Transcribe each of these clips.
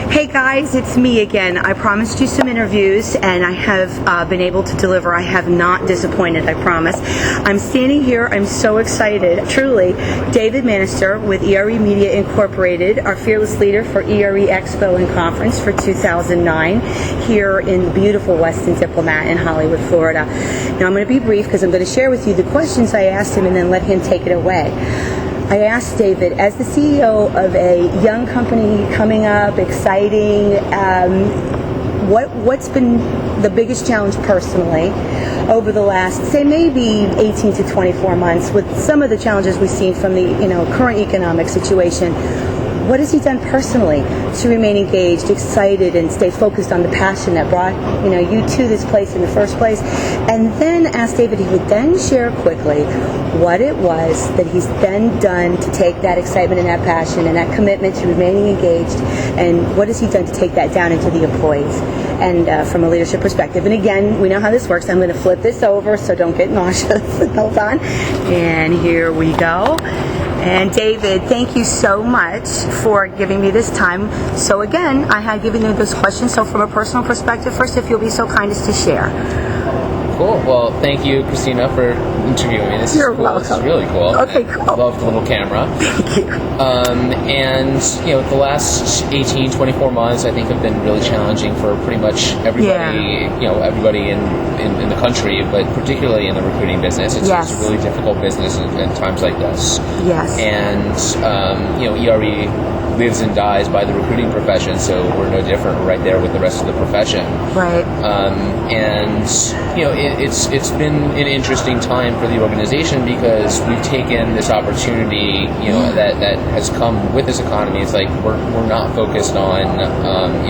Hey guys, it's me again. I promised you some interviews and I have been able to deliver. I have not disappointed, I promise. I'm standing here, I'm so excited. Truly, David Manaster with ERE Media Incorporated, our fearless leader for ERE Expo and Conference for 2009 here in the beautiful Westin Diplomat in Hollywood, Florida. Now I'm going to be brief because I'm going to share with you the questions I asked him and then let him take it away. I asked David, as the CEO of a young company coming up, exciting, what's been the biggest challenge personally over the last, say, maybe 18 to 24 months with some of the challenges we've seen from the current economic situation? What has he done personally to remain engaged, excited, and stay focused on the passion that brought you to this place in the first place? And then asked David, he would then share quickly what it was that he's then done to take that excitement and that passion and that commitment to remaining engaged, and what has he done to take that down into the employees and from a leadership perspective. And again, we know how this works. I'm going to flip this over, so don't get nauseous. Hold on. And here we go. And David, thank you so much for giving me this time. So again, I had given you those questions. So from a personal perspective, first, if you'll be so kind as to share. Cool. Well, thank you, Christina, for interviewing me. You're cool. welcome. This is really cool. Okay, cool. I love the little camera. Thank you. And, the last 18, 24 months, I think, have been really challenging for pretty much everybody, everybody in the country, but particularly in the recruiting business. It's Yes. a really difficult business in times like this. Yes. And, ERE lives and dies by the recruiting profession, so we're no different. We're right there with the rest of the profession. Right. It's been an interesting time for the organization because we've taken this opportunity, that has come with this economy. It's like we're not focused on,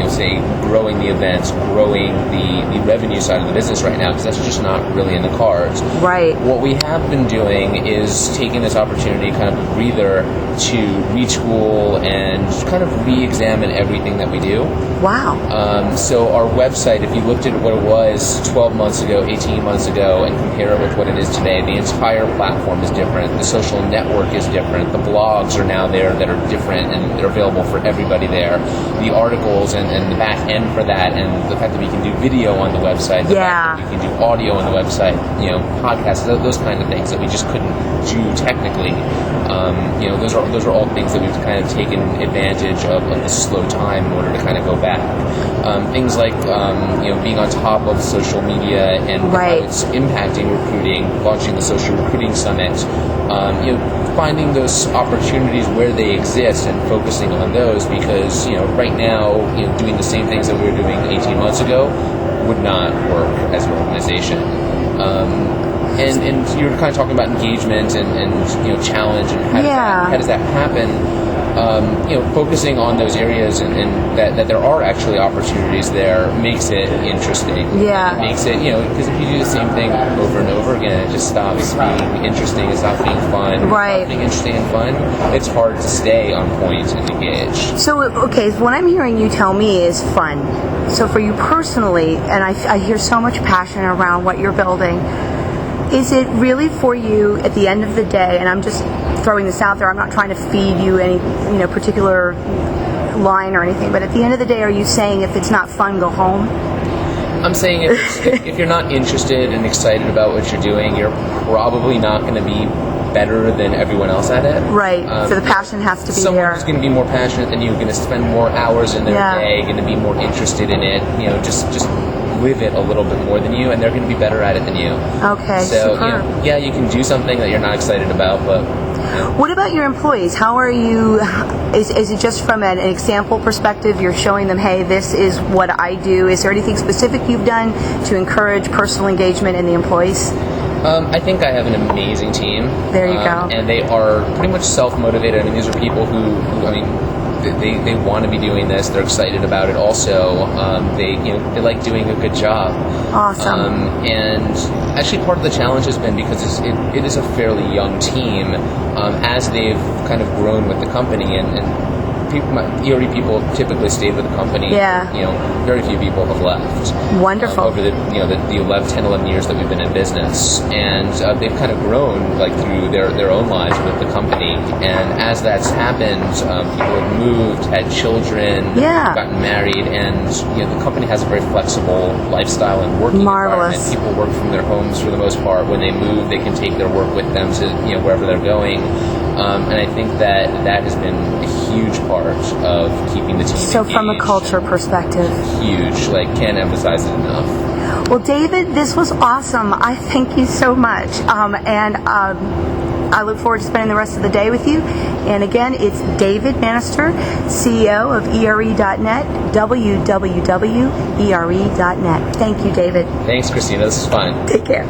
say, growing the events, growing the revenue side of the business right now, because that's just not really in the cards. Right. What we have been doing is taking this opportunity, kind of a breather, to retool and kind of re-examine everything that we do. Wow. So our website, if you looked at what it was 12 months ago, 18 months ago, and compare it with what it is today, the entire platform is different. The social network is different. The blogs are now there that are different, and they're available for everybody there. The articles and the back end for that, and the fact that we can do video on the website, the fact that we can do audio on the website, podcasts, those kind of things that we just couldn't do technically. Those are all things that we've kind of taken advantage of this slow time in order to kind of go back. Things like being on top of social media and how it's impacting recruiting, launching the Social Recruiting Summit, finding those opportunities where they exist and focusing on those, because right now doing the same things that we were doing 18 months ago would not work as an organization. And you were kind of talking about engagement and challenge and how does that happen? Focusing on those areas and that there are actually opportunities there makes it interesting. Yeah. It makes it, because if you do the same thing over and over again, it just stops being interesting, it stops being fun. Right. If it's not being interesting and fun, it's hard to stay on point and engaged. So, okay, what I'm hearing you tell me is fun. So for you personally, and I hear so much passion around what you're building, is it really for you at the end of the day, and I'm just throwing this out there, I'm not trying to feed you any particular line or anything, but at the end of the day, are you saying if it's not fun, go home? I'm saying if you're not interested and excited about what you're doing, you're probably not going to be better than everyone else at it. Right. So the passion has to be someone there. Who's going to be more passionate than you, going to spend more hours in their day, going to be more interested in it, just live it a little bit more than you, and they're going to be better at it than you. Okay, so superb. You can do something that you're not excited about, but What about your employees? How are you, is it just from an example perspective, you're showing them, hey, this is what I do? Is there anything specific you've done to encourage personal engagement in the employees? I think I have an amazing team. There you go. And they are pretty much self-motivated. I mean, these are people who they want to be doing this. They're excited about it. Also, they like doing a good job. Awesome. And actually, part of the challenge has been because it is a fairly young team. As they've kind of grown with the company and ERE people typically stayed with the company. Yeah. Very few people have left. Wonderful. Over the 10, 11 years that we've been in business, and they've kind of grown like through their own lives with the company. And as that's happened, people have moved, had children, gotten married, and the company has a very flexible lifestyle and working environment. People work from their homes for the most part. When they move, they can take their work with them to wherever they're going. And I think that has been a huge part of keeping the team So engaged. from a culture perspective. Huge. Can't emphasize it enough. Well, David, this was awesome. I thank you so much. And I look forward to spending the rest of the day with you. And again, it's David Manaster, CEO of ERE.net, www.ere.net. Thank you, David. Thanks, Christina. This is fun. Take care.